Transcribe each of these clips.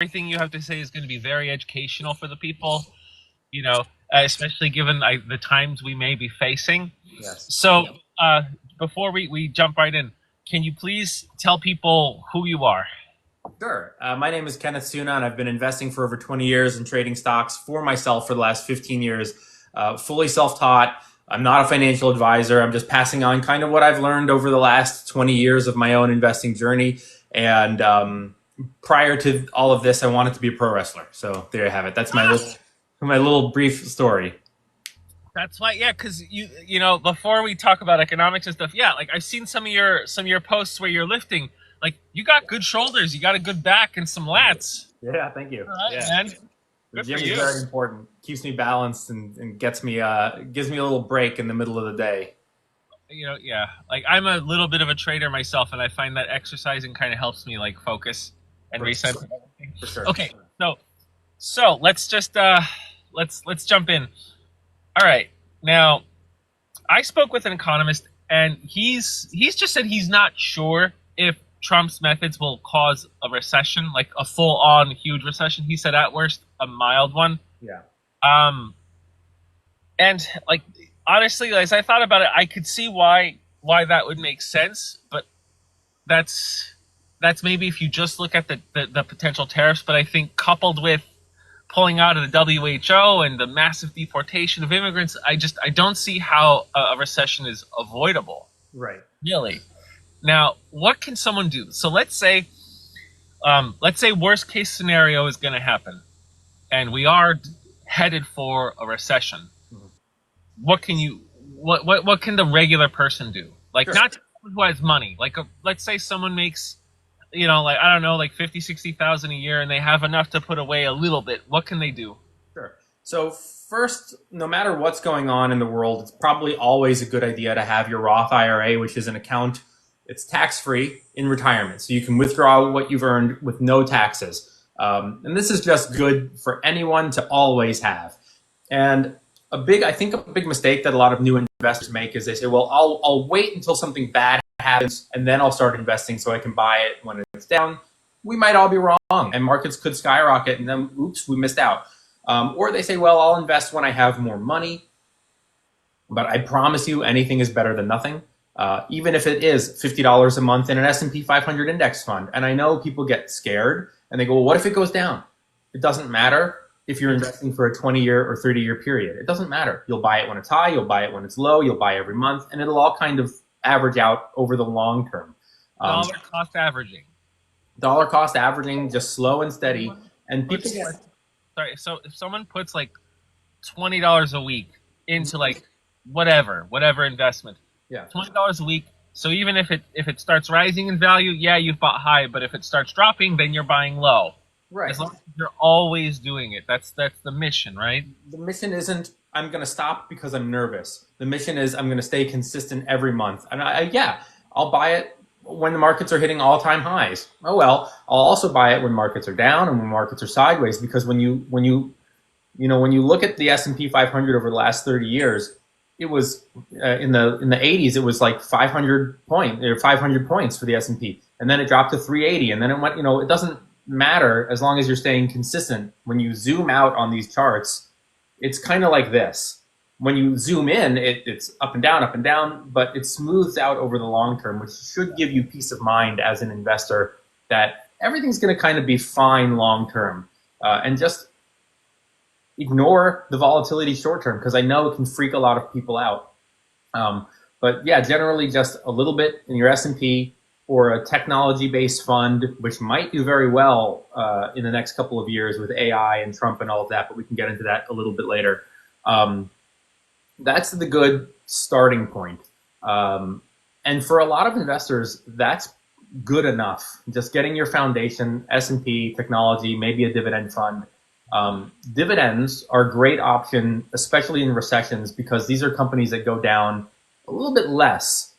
everything you have to say is going to be very educational for the people, especially given the times we may be facing. Yes. So, uh, before we jump right in, can you please tell people who you are? Sure. My name is Kenneth Suna, and I've been investing for over 20 years and trading stocks for myself for the last 15 years, fully self-taught. I'm not a financial advisor. I'm just passing on kind of what I've learned over the last 20 years of my own investing journey. And prior to all of this, I wanted to be a pro wrestler. So there you have it. That's my little brief story. That's why, yeah, because before we talk about economics and stuff, yeah, like I've seen some of your posts where you're lifting, like you got good shoulders, you got a good back, and some lats. Yeah, thank you. All right, Yeah. man. The Good for gym is you. very important. Keeps me balanced and gives me a little break in the middle of the day. Yeah, like I'm a little bit of a trader myself, and I find that exercising kind of helps me like focus and For reset. sure. For sure. Okay, so let's just let's jump in. All right, now I spoke with an economist, and he's just said he's not sure if Trump's methods will cause a recession, like a full-on huge recession. He said at worst a mild one. Yeah. Um, and like honestly, as I thought about it, I could see why that would make sense, but that's that's maybe if you just look at the potential tariffs. But I think coupled with pulling out of the WHO and the massive deportation of immigrants, I don't see how a recession is avoidable. Right. Really. Now, what can someone do? So let's say worst case scenario is going to happen, and we are headed for a recession. Mhm. What can you what can the regular person do? Like Sure. not someone who has money. Like let's say someone makes like I don't know, like 50, 60,000 a year, and they have enough to put away a little bit. What can they do? Sure. So first, no matter what's going on in the world, it's probably always a good idea to have your Roth IRA, which is an account. It's tax-free in retirement, so you can withdraw what you've earned with no taxes. And this is just good for anyone to always have. And I think a big mistake that a lot of new investors make is they say, well, I'll wait until something bad happens and then I'll start investing so I can buy it when it's down. We might all be wrong, and markets could skyrocket, and then oops, we missed out. Or they say, well, I'll invest when I have more money. But I promise you, anything is better than nothing. Even if it is $50 a month in an S&P 500 index fund. And I know people get scared and they go, well, what if it goes down? It doesn't matter if you're investing for a 20-year or 30-year period. It doesn't matter. You'll buy it when it's high, you'll buy it when it's low, you'll buy every month, and it'll all kind of average out over the long term. Dollar cost averaging. Dollar cost averaging, just slow and steady. And people get, Sorry, so if someone puts like $20 a week into like whatever investment, yeah, $20 a week. So even if it starts rising in value, yeah, you've bought high. But if it starts dropping, then you're buying low. right. As long as you're always doing it, that's the mission, right? The mission isn't I'm going to stop because I'm nervous. The mission is I'm going to stay consistent every month. And I'll buy it when the markets are hitting all-time highs. Oh well, I'll also buy it when markets are down and when markets are sideways, because when you look at the S&P 500 over the last 30 years, it was in the 80s, it was like 500 points for the S&P, and then it dropped to 380, and then it went. It doesn't matter as long as you're staying consistent. When you zoom out on these charts, it's kind of like this. When you zoom in, it's up and down, but it smooths out over the long term, which should give you peace of mind as an investor that everything's going to kind of be fine long term, and just ignore the volatility short term, because I know it can freak a lot of people out. But yeah, generally just a little bit in your S&P or a technology-based fund, which might do very well in the next couple of years with AI and Trump and all of that, but we can get into that a little bit later. That's the good starting point. And for a lot of investors, that's good enough. Just getting your foundation, S&P, technology, maybe a dividend fund. Dividends are a great option, especially in recessions, because these are companies that go down a little bit less.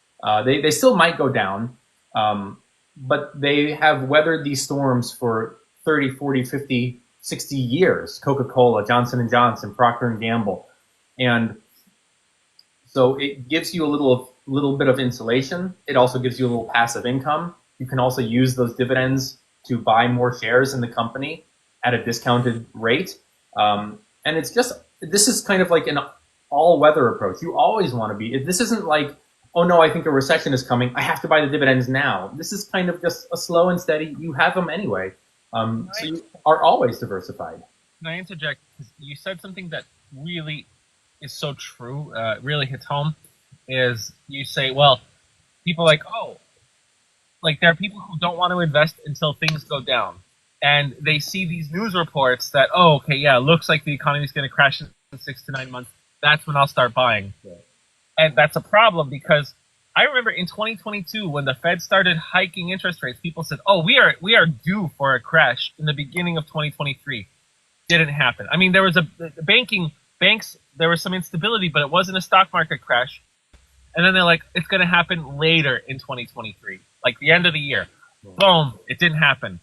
They still might go down, but they have weathered these storms for 30, 40, 50, 60 years. Coca-Cola, Johnson & Johnson, Procter & Gamble. And so it gives you a little bit of insulation. It also gives you a little passive income. You can also use those dividends to buy more shares in the company. at a discounted rate. And it's just, this is kind of like an all-weather approach. You always want to be, this isn't like, oh no, I think a recession is coming, I have to buy the dividends now. This is kind of just a slow and steady, you have them anyway. So you are always diversified. Can I interject? You said something that really is so true, really hits home, is you say, well, people like, oh, like there are people who don't want to invest until things go down. And they see these news reports that, oh, okay, yeah, looks like the economy is going to crash in 6 to 9 months. That's when I'll start buying. Yeah. And that's a problem because I remember in 2022 when the Fed started hiking interest rates, people said, oh, we are due for a crash in the beginning of 2023. Didn't happen. I mean, there was banks, there was some instability, but it wasn't a stock market crash. And then they're like, it's going to happen later in 2023, like the end of the year. Boom, it didn't happen.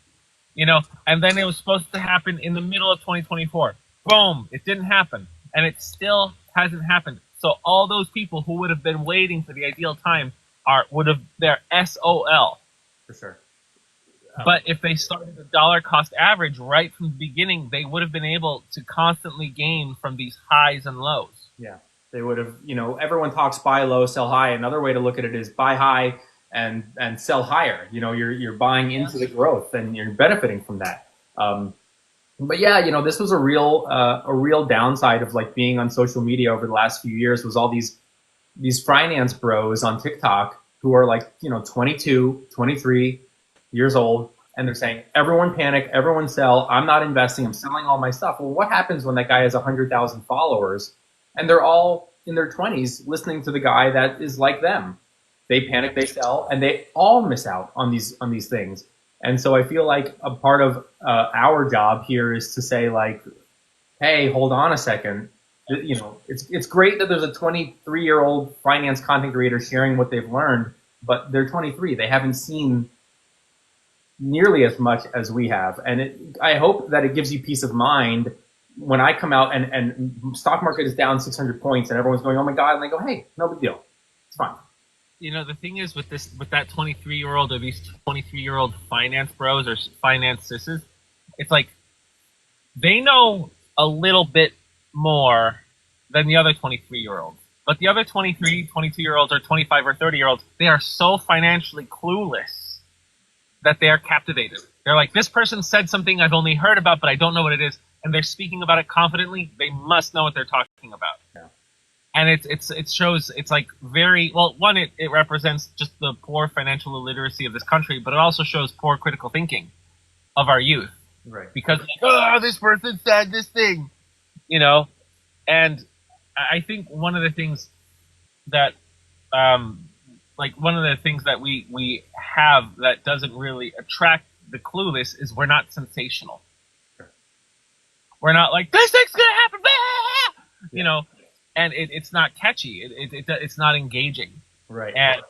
You know, and then it was supposed to happen in the middle of 2024. Boom, it didn't happen. And it still hasn't happened. So all those people who would have been waiting for the ideal time they're SOL. For sure. But if they started a dollar cost average right from the beginning, they would have been able to constantly gain from these highs and lows. Yeah, they would have, everyone talks buy low, sell high. Another way to look at it is buy high and sell higher. You're buying into the growth and you're benefiting from that. But yeah, this was a real downside of like being on social media over the last few years was all these finance bros on TikTok who are like, 22, 23 years old. And they're saying, everyone panic, everyone sell. I'm not investing. I'm selling all my stuff. Well, what happens when that guy has 100,000 followers and they're all in their 20s listening to the guy that is like them? They panic, they sell, and they all miss out on these things. And so I feel like a part of our job here is to say like, hey, hold on a second. It's great that there's a 23-year-old finance content creator sharing what they've learned, but they're 23. They haven't seen nearly as much as we have. And I hope that it gives you peace of mind when I come out and stock market is down 600 points and everyone's going, oh my God, and they go, hey, no big deal. It's fine. The thing is with that 23-year-old or these 23-year-old finance bros or finance sisses, it's like they know a little bit more than the other 23-year-olds. But the other 23, 22-year-olds or 25 or 30-year-olds, they are so financially clueless that they are captivated. They're like, this person said something I've only heard about, but I don't know what it is. And they're speaking about it confidently. They must know what they're talking about. Yeah. And it shows, it's like very, well, one, it represents just the poor financial illiteracy of this country, but it also shows poor critical thinking of our youth. Right. Because, like, oh, this person said this thing, and I think one of the things that, one of the things that we have that doesn't really attract the clueless is we're not sensational. Sure. We're not like, this thing's gonna happen, yeah. And it's not catchy. It's not engaging. Right. And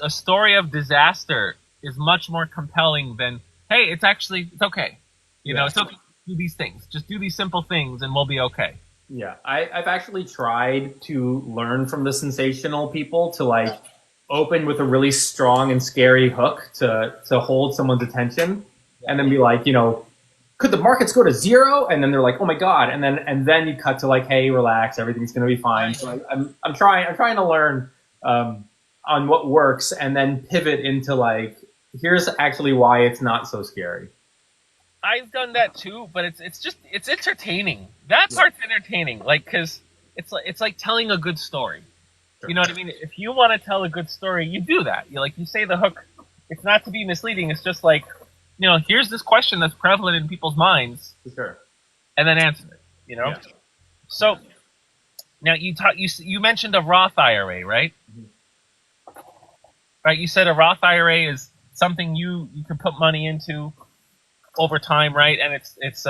a story of disaster is much more compelling than, hey, it's okay. It's okay to do these things. Just do these simple things and we'll be okay. Yeah. I've actually tried to learn from the sensational people to like open with a really strong and scary hook to hold someone's attention and then be like, could the markets go to zero? And then they're like, oh my God. And then you cut to like, hey, relax, everything's going to be fine. So I'm trying to learn on what works and then pivot into like, here's actually why it's not so scary. I've done that too, but it's entertaining. That part's entertaining. Like, cause it's like telling a good story. Sure. You know what I mean? If you want to tell a good story, you do that. You say the hook. It's not to be misleading. It's just like, here's this question that's prevalent in people's minds. Sure. And then answer it, Yeah. So now you mentioned a Roth IRA, right? Mm-hmm. Right. You said a Roth IRA is something you can put money into over time, right? And it's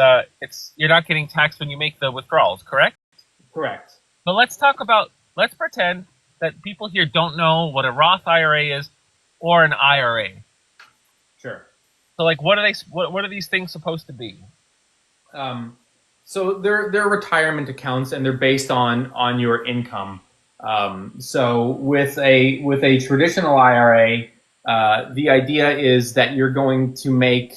you're not getting taxed when you make the withdrawals, correct? Correct. But let's pretend that people here don't know what a Roth IRA is or an IRA. Sure. So like, what are these things supposed to be? So they're retirement accounts and they're based on your income. So with a traditional IRA, the idea is that you're going to make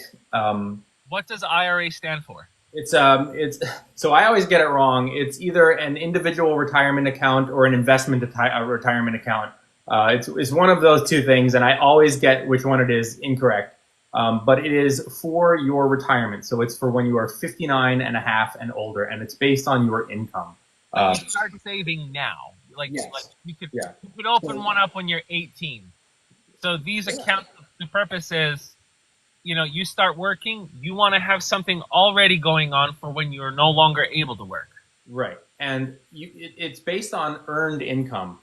What does IRA stand for? It's so I always get it wrong. It's either an individual retirement account or an investment retirement account. It's one of those two things, and I always get which one it is incorrect. But it is for your retirement. So it's for when you are 59 and a half and older, and it's based on your income. But you start saving now. Like Yes. you could Yeah. you could open one up when you're 18. So these accounts, the purpose is, you start working, you want to have something already going on for when you're no longer able to work. Right. And it's based on earned income.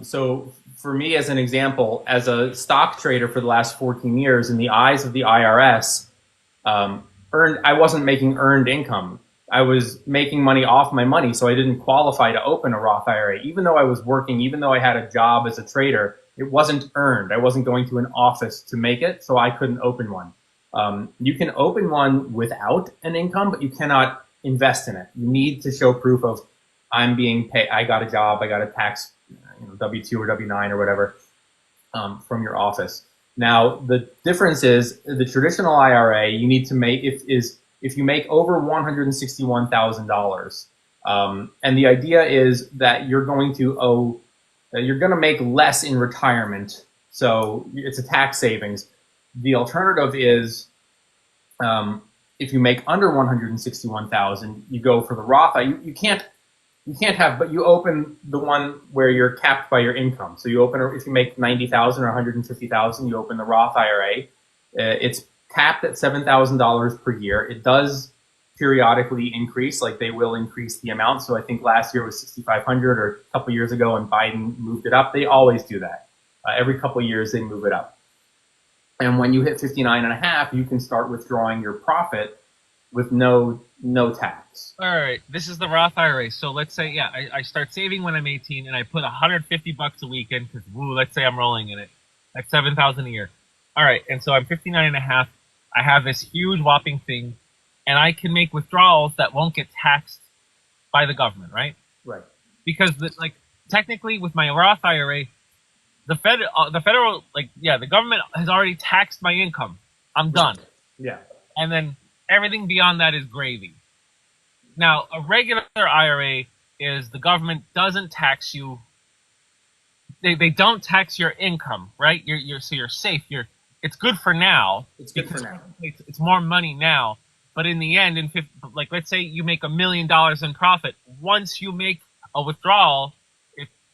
So for me, as an example, as a stock trader for the last 14 years, in the eyes of the IRS, I wasn't making earned income. I was making money off my money, so I didn't qualify to open a Roth IRA. Even though I was working, even though I had a job as a trader, it wasn't earned. I wasn't going to an office to make it, so I couldn't open one. You can open one without an income, but you cannot invest in it. You need to show proof of I'm being paid. I got a job. I got a tax, W-2 or W-9 or whatever, from your office. Now, the difference is the traditional IRA, you need to make, if you make over $161,000, and the idea is that you're going to make less in retirement. So it's a tax savings. The alternative is, if you make under 161,000, you go for the Roth. You can't have, but you open the one where you're capped by your income. So you open, if you make 90,000 or 150,000, you open the Roth IRA. It's capped at $7,000 per year. It does periodically increase, like they will increase the amount. So I think last year was 6,500, or a couple years ago, and Biden moved it up. They always do that. Every couple of years, they move it up. And when you hit 59 and a half, you can start withdrawing your profit with no tax. All right, this is the Roth IRA. So let's say, I start saving when I'm 18, and I put $150 a week in because, let's say I'm rolling in it. That's $7,000 a year. All right, and so I'm 59 and a half. I have this huge whopping thing, and I can make withdrawals that won't get taxed by the government, right? Right. Because technically with my Roth IRA, the federal, the government has already taxed my income. I'm done. Yeah. And then everything beyond that is gravy. Now, a regular IRA is the government doesn't tax you. They don't tax your income, right? So you're safe. It's good for now. It's good for now. It's more money now, but in the end, let's say you make $1 million in profit. Once you make a withdrawal,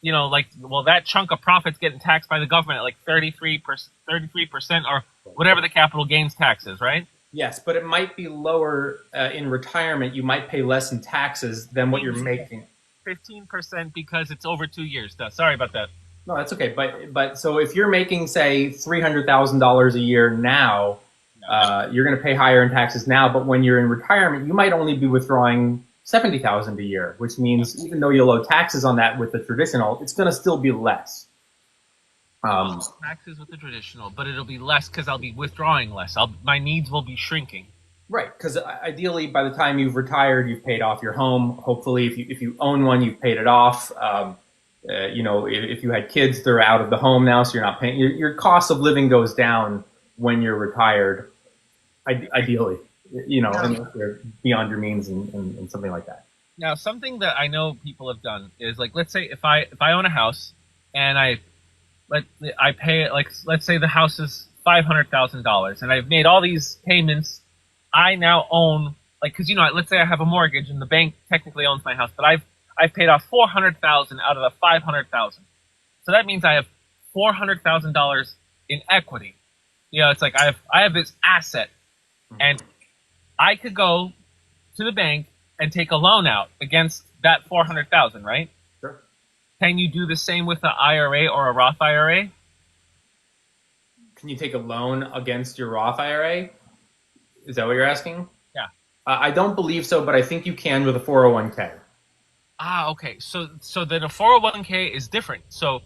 that chunk of profit's getting taxed by the government at like 33%, or whatever the capital gains tax is, right? Yes, but it might be lower in retirement. You might pay less in taxes than what you're making. 15% because it's over 2 years. Sorry about that. No, that's okay. But so if you're making, say, $300,000 a year now, you're going to pay higher in taxes now. But when you're in retirement, you might only be withdrawing $70,000 a year, which means even though you'll owe taxes on that with the traditional, it's going to still be less. Taxes with the traditional, but it'll be less because I'll be withdrawing less. My needs will be shrinking. Right, because ideally, by the time you've retired, you've paid off your home. Hopefully, if you own one, you've paid it off. If you had kids, they're out of the home now, so you're not paying. Your cost of living goes down when you're retired. Ideally, unless you're beyond your means and something like that. Now, something that I know people have done is let's say if I own a house and I pay it, let's say the house is $500,000 and I've made all these payments. I now own, because let's say I have a mortgage and the bank technically owns my house, but I've paid off $400,000 out of the $500,000. So that means I have $400,000 in equity. It's like I have this asset, and I could go to the bank and take a loan out against that $400,000, right? Sure. Can you do the same with an IRA or a Roth IRA? Can you take a loan against your Roth IRA? Is that what you're asking? Yeah. I don't believe so, but I think you can with a 401k. Ah, okay. So then a 401k is different. So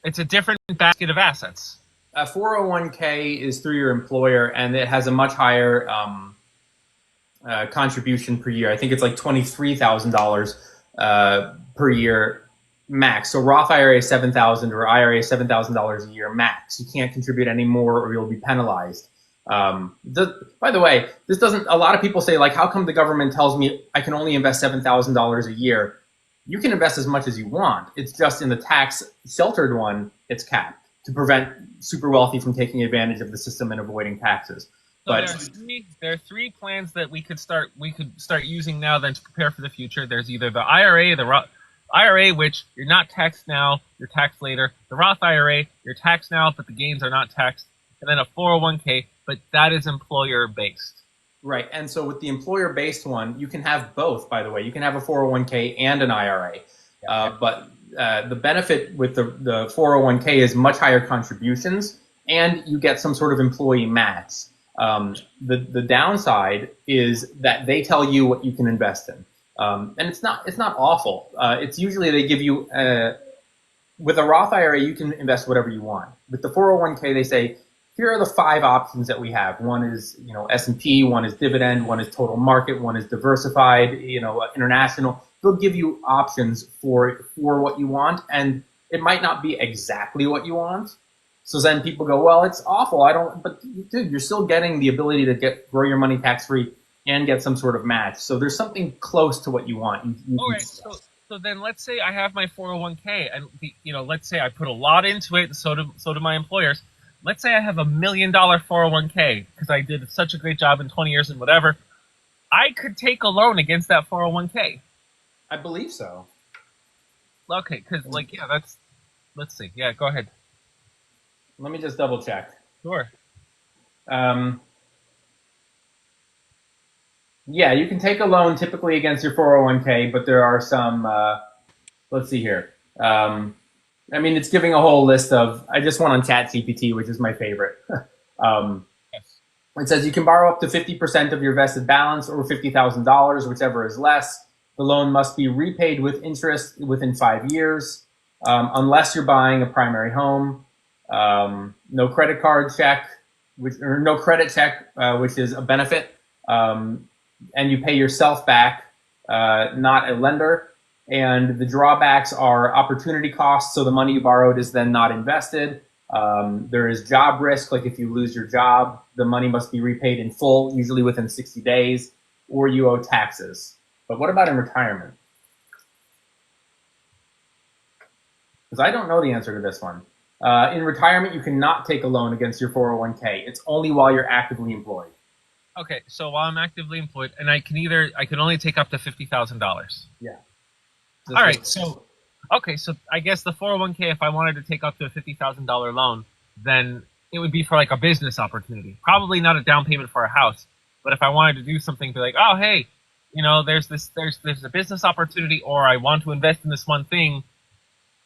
it's a different basket of assets. A 401k is through your employer, and it has a much higher contribution per year. I think it's like $23,000 per year max. So Roth IRA is $7,000, or IRA is $7,000 a year max. You can't contribute any more, or you'll be penalized. By the way, this doesn't. A lot of people say like, how come the government tells me I can only invest $7,000 a year? You can invest as much as you want. It's just in the tax sheltered one, it's capped to prevent super wealthy from taking advantage of the system and avoiding taxes. So But there are three plans that we could start using now then to prepare for the future. There's either the IRA, IRA, which you're not taxed now, you're taxed later. The Roth IRA, you're taxed now, but the gains are not taxed. And then a 401k, but that is employer based. right, and so with the employer-based one, you can have both. By the way, you can have a 401k and an IRA. But the benefit with the 401k is much higher contributions, and you get some sort of employee match. The downside is that they tell you what you can invest in, and it's not awful. It's usually they give you with a Roth IRA you can invest whatever you want. With the 401k they say here are the 5 options that we have. One is S&P, one is dividend, one is total market, one is diversified, international. They'll give you options for what you want, and it might not be exactly what you want. So then people go, well, it's awful. But dude, you're still getting the ability to grow your money tax free and get some sort of match. So there's something close to what you want. All right. So then let's say I have my 401k, and let's say I put a lot into it, and so do my employers. Let's say I have $1 million 401k because I did such a great job in 20 years and whatever. I could take a loan against that 401k. I believe so. Okay, because let's see. Yeah, go ahead. Let me just double check. Sure. Yeah, you can take a loan typically against your 401k, but there are some, let's see here. It's giving a whole list of, I just went on ChatGPT, which is my favorite. Yes. It says you can borrow up to 50% of your vested balance or $50,000, whichever is less. The loan must be repaid with interest within 5 years, unless you're buying a primary home. No credit card check, no credit check, which is a benefit. And you pay yourself back, not a lender. And the drawbacks are opportunity costs, so the money you borrowed is then not invested. There is job risk, like if you lose your job, the money must be repaid in full, usually within 60 days, or you owe taxes. But what about in retirement? Because I don't know the answer to this one. In retirement, you cannot take a loan against your 401k. It's only while you're actively employed. Okay, so while I'm actively employed, and I can only take up to $50,000. Yeah. All right, so I guess the 401k, if I wanted to take up to a $50,000 loan, then it would be for like a business opportunity. Probably not a down payment for a house, but if I wanted to do something, be like, oh hey, there's a business opportunity, or I want to invest in this one thing,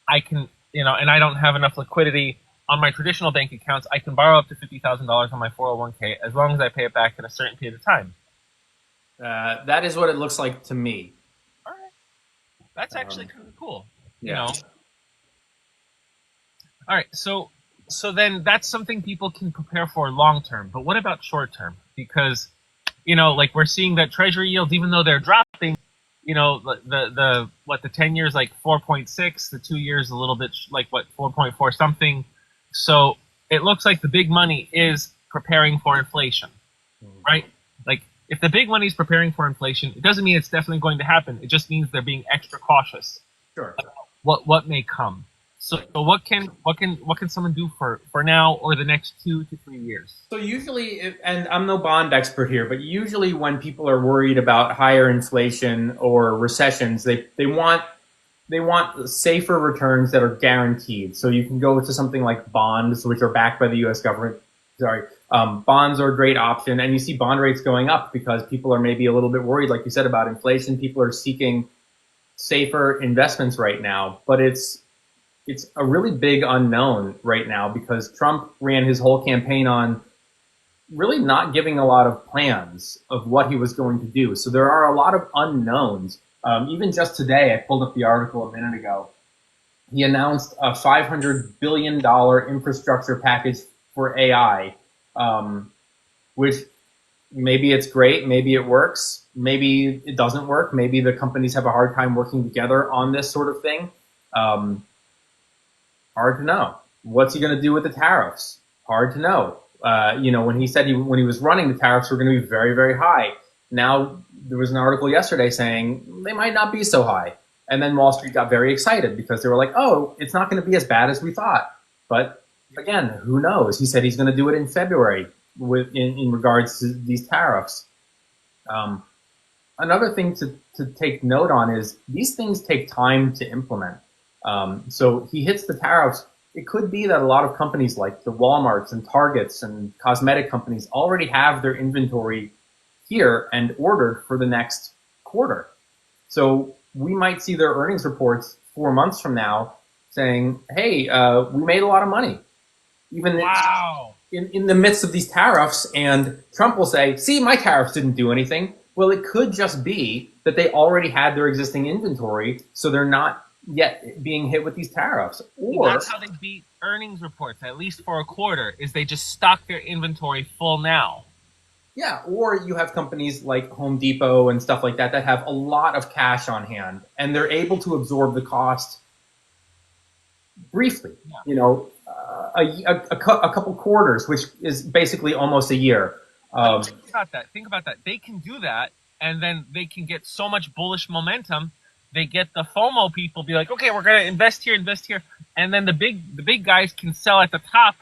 I can, and I don't have enough liquidity on my traditional bank accounts, I can borrow up to $50,000 on my 401k as long as I pay it back in a certain period of time. That is what it looks like to me. All right, that's actually kind of cool. Yeah. All right, so then that's something people can prepare for long term. But what about short term? Because like we're seeing that treasury yields, even though they're dropping, the 10 years like 4.6, the 2 years a little bit like 4.4 something. So it looks like the big money is preparing for inflation, right? Like if the big money is preparing for inflation, it doesn't mean it's definitely going to happen. It just means they're being extra cautious. Sure. What may come. So what can someone do for now or the next 2 to 3 years? So usually, and I'm no bond expert here, but usually when people are worried about higher inflation or recessions, they want safer returns that are guaranteed. So you can go to something like bonds, which are backed by the U.S. government. Bonds are a great option, and you see bond rates going up because people are maybe a little bit worried, like you said, about inflation. People are seeking safer investments right now, but it's a really big unknown right now because Trump ran his whole campaign on really not giving a lot of plans of what he was going to do. So there are a lot of unknowns. Even just today, I pulled up the article a minute ago. He announced a $500 billion infrastructure package for AI, which maybe it's great, maybe it works, maybe it doesn't work, maybe the companies have a hard time working together on this sort of thing. Hard to know. What's he going to do with the tariffs? Hard to know. When he said when he was running, the tariffs were going to be very, very high. Now there was an article yesterday saying they might not be so high, and then Wall Street got very excited because they were like, "Oh, it's not going to be as bad as we thought." But again, who knows? He said he's going to do it in February in regards to these tariffs. Another thing to take note on is these things take time to implement. So he hits the tariffs. It could be that a lot of companies like the Walmarts and Targets and cosmetic companies already have their inventory here and ordered for the next quarter. So we might see their earnings reports 4 months from now saying, hey, we made a lot of money. Even Wow. in the midst of these tariffs, and Trump will say, see, my tariffs didn't do anything. Well, it could just be that they already had their existing inventory, so they're not yet being hit with these tariffs. Or that's how they beat earnings reports, at least for a quarter, is they just stock their inventory full now. yeah, or you have companies like Home Depot and stuff like that that have a lot of cash on hand, and they're able to absorb the cost briefly. Yeah. You know, a couple quarters, which is basically almost a year. Think about that. Think about that. They can do that, and then they can get so much bullish momentum. They get the FOMO people be like, okay, we're gonna invest here, and then the big guys can sell at the top.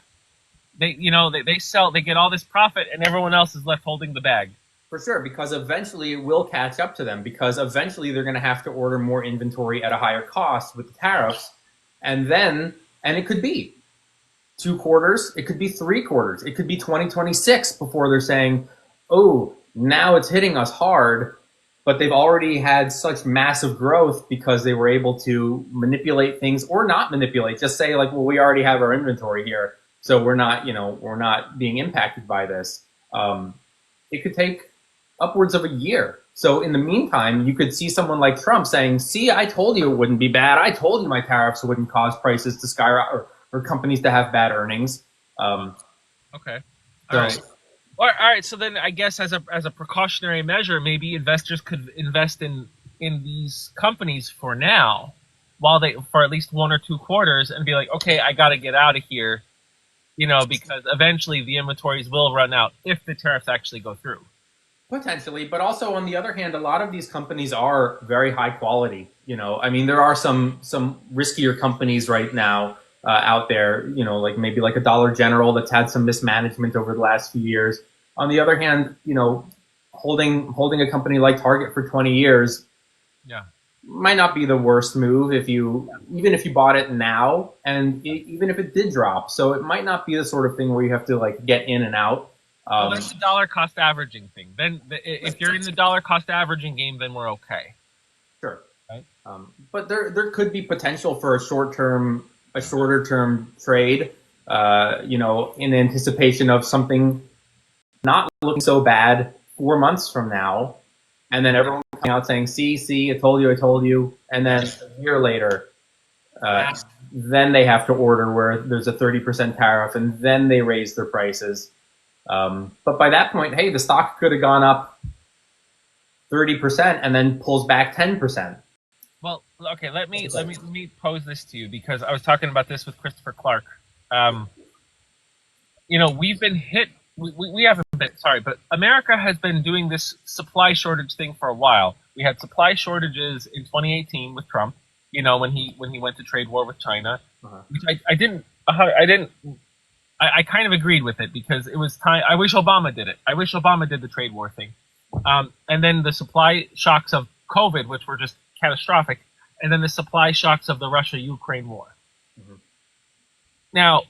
They sell, they get all this profit, and everyone else is left holding the bag. For sure, because eventually it will catch up to them, because eventually they're going to have to order more inventory at a higher cost with the tariffs. And it could be 2 quarters, it could be 3 quarters, it could be 2026 before they're saying, oh, now it's hitting us hard, but they've already had such massive growth because they were able to manipulate things, or not manipulate, just say like, well, we already have our inventory here, so we're not being impacted by this. It could take upwards of a year. So in the meantime, you could see someone like Trump saying, see, I told you it wouldn't be bad. I told you my tariffs wouldn't cause prices to skyrocket, or companies to have bad earnings. Okay. All right. All right. So then I guess as a precautionary measure, maybe investors could invest in these companies for now, for at least 1 or 2 quarters, and be like, okay, I got to get out of here, because eventually the inventories will run out if the tariffs actually go through. Potentially, but also on the other hand, a lot of these companies are very high quality. I mean, there are some riskier companies right now out there. Like maybe like a Dollar General that's had some mismanagement over the last few years. On the other hand, holding a company like Target for 20 years, yeah, might not be the worst move even if you bought it now, and even if it did drop. So it might not be the sort of thing where you have to like get in and out. Well, that's the dollar cost averaging thing. Then, if you're in the dollar cost averaging game, then we're okay. Sure. Right. But there could be potential for a shorter term trade. In anticipation of something not looking so bad 4 months from now, and then everyone coming out saying, "See, I told you," and then a year later, then they have to order where there's a 30% tariff, and then they raise their prices. But by that point, hey, the stock could have gone up 30% and then pulls back 10%. Well, okay, let me pose this to you, because I was talking about this with Christopher Clark. We've been hit. We haven't been, sorry, but America has been doing this supply shortage thing for a while. We had supply shortages in 2018 with Trump. When he went to trade war with China, which I kind of agreed with it, because it was time. I wish Obama did it. I wish Obama did the trade war thing. And then the supply shocks of COVID, which were just catastrophic, and then the supply shocks of the Russia-Ukraine war. Mm-hmm. Now,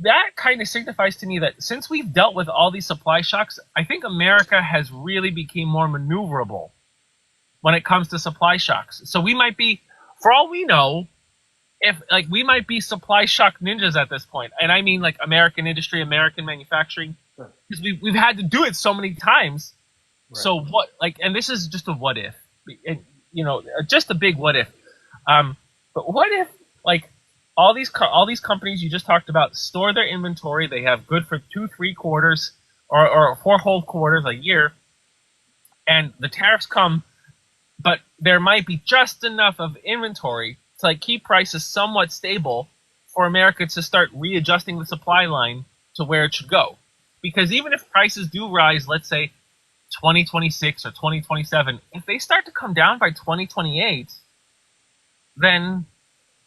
that kind of signifies to me that since we've dealt with all these supply shocks, I think America has really become more maneuverable when it comes to supply shocks. So we might be, for all we know, we might be supply shock ninjas at this point. And I mean like American industry, American manufacturing, because we've had to do it so many times. Right. So what, and this is just a what if, just a big what if. But what if all these companies you just talked about store their inventory, they have good for 2-3 quarters or 4 whole quarters, a year, and the tariffs come, but there might be just enough of inventory to keep prices somewhat stable for America to start readjusting the supply line to where it should go. because even if prices do rise, let's say 2026 or 2027, if they start to come down by 2028, then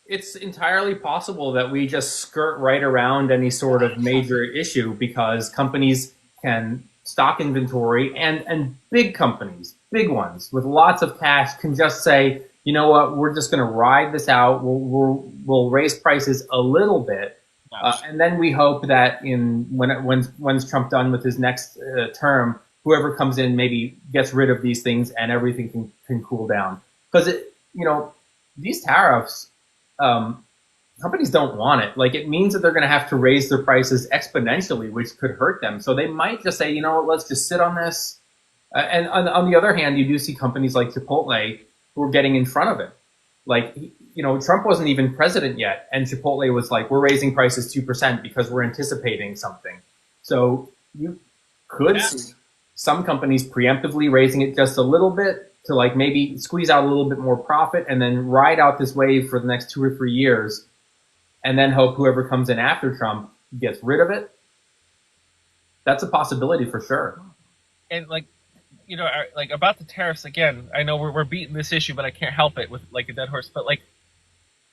It's entirely possible that we just skirt right around any sort of major issue because companies can stock inventory, and big companies, big ones with lots of cash, can just say, you know what, we're just going to ride this out. We'll raise prices a little bit, and then we hope that when's Trump done with his next term, whoever comes in maybe gets rid of these things and everything can cool down. Because these tariffs, companies don't want it. Like, it means that they're going to have to raise their prices exponentially, which could hurt them. So they might just say, you know what, let's just sit on this. And on the other hand, you do see companies like Chipotle who are getting in front of it. Like, Trump wasn't even president yet, and Chipotle was like, we're raising prices 2% because we're anticipating something. So you could see some companies preemptively raising it just a little bit to like maybe squeeze out a little bit more profit and then ride out this wave for the next 2 or 3 years, and then hope whoever comes in after Trump gets rid of it. That's a possibility for sure. And like, like about the tariffs again, I know we're beating this issue, but I can't help it with like a dead horse. But like,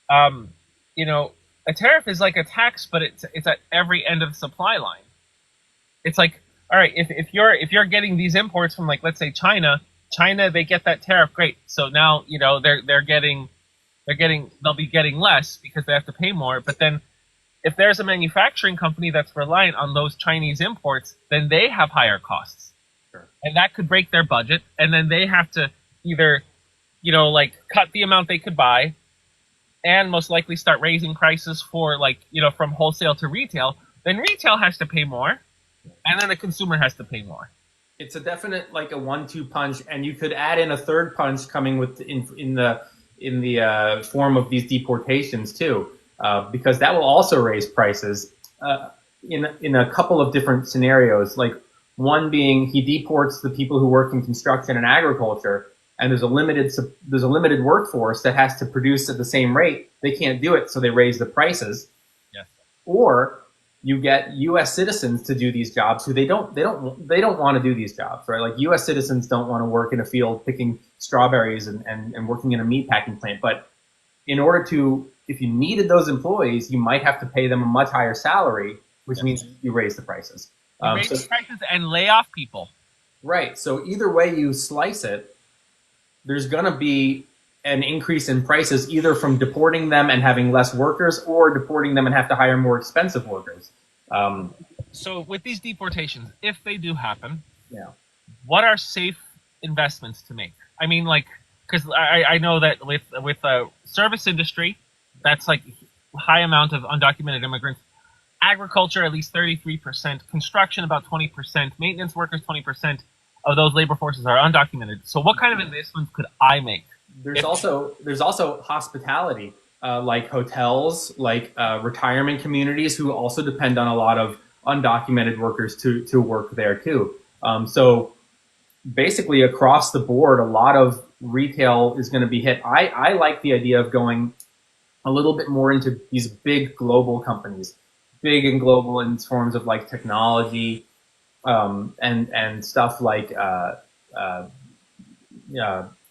a tariff is like a tax, but it's at every end of the supply line. It's like, all right, if you're getting these imports from, like, let's say China, they get that tariff, great. So now they'll be getting less because they have to pay more. But then if there's a manufacturing company that's reliant on those Chinese imports, then they have higher costs. Sure. And that could break their budget, and then they have to either like cut the amount they could buy, and most likely start raising prices for, like, from wholesale to retail. Then retail has to pay more, and then the consumer has to pay more. It's a definite, like, a 1-2 punch, and you could add in a third punch coming in the form of these deportations too, because that will also raise prices in a couple of different scenarios. Like, one being he deports the people who work in construction and agriculture, and there's a limited workforce that has to produce at the same rate. They can't do it, so they raise the prices. Yes. Or you get U.S. citizens to do these jobs who they don't want to do these jobs, right? Like, U.S. citizens don't want to work in a field picking strawberries and working in a meat packing plant. But in order to, if you needed those employees, you might have to pay them a much higher salary, which means you raise the prices. Raise the prices and lay off people. Right. So either way you slice it, there's going to be an increase in prices, either from deporting them and having less workers, or deporting them and have to hire more expensive workers. So with these deportations, if they do happen, yeah, what are safe investments to make? I mean, like, because I know that with the service industry, that's like a high amount of undocumented immigrants. Agriculture, at least 33%. Construction, about 20%. Maintenance workers, 20% of those labor forces are undocumented. So what kind of investments could I make? There's also hospitality, like hotels, like retirement communities, who also depend on a lot of undocumented workers to work there too. So basically across the board, a lot of retail is going to be hit. I like the idea of going a little bit more into these big global companies, big and global in terms of like technology, and stuff like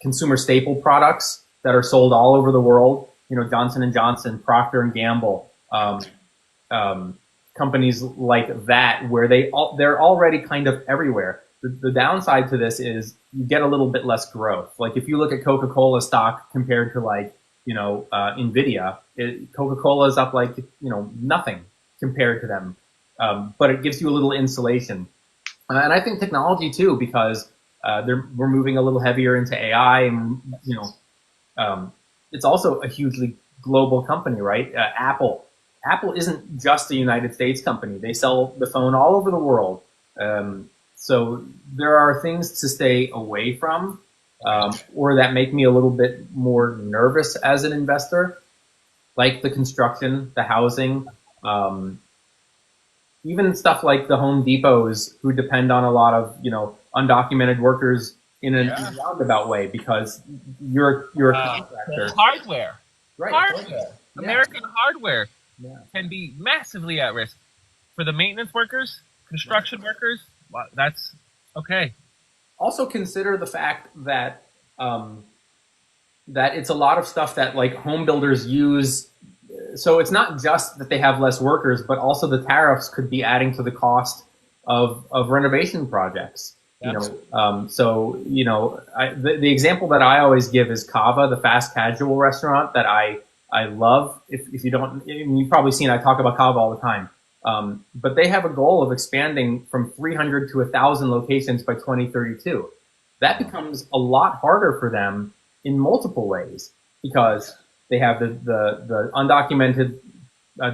consumer staple products that are sold all over the world. Johnson & Johnson, Procter & Gamble, companies like that, where they're already kind of everywhere. The downside to this is you get a little bit less growth. Like, if you look at Coca-Cola stock compared to, like, Nvidia, Coca-Cola is up like, nothing compared to them. But it gives you a little insulation. And I think technology too, because we're moving a little heavier into AI, and it's also a hugely global company, right? Apple isn't just a United States company; they sell the phone all over the world. So there are things to stay away from, or that make me a little bit more nervous as an investor, like the construction, the housing. Even stuff like the Home Depots, who depend on a lot of undocumented workers in a roundabout way, because you're a contractor. Hardware, Right? hardware. American hardware can be massively at risk. For the maintenance workers, construction workers, wow, that's okay. Also consider the fact that that it's a lot of stuff that like home builders use. So it's not just that they have less workers, but also the tariffs could be adding to the cost of renovation projects. You Yep. know, so you know, the example that I always give is Kava, the fast casual restaurant that I love. If you don't, I mean, you've probably seen I talk about Kava all the time. But they have a goal of expanding from 300 to 1,000 locations by 2032. That becomes a lot harder for them in multiple ways because they have the undocumented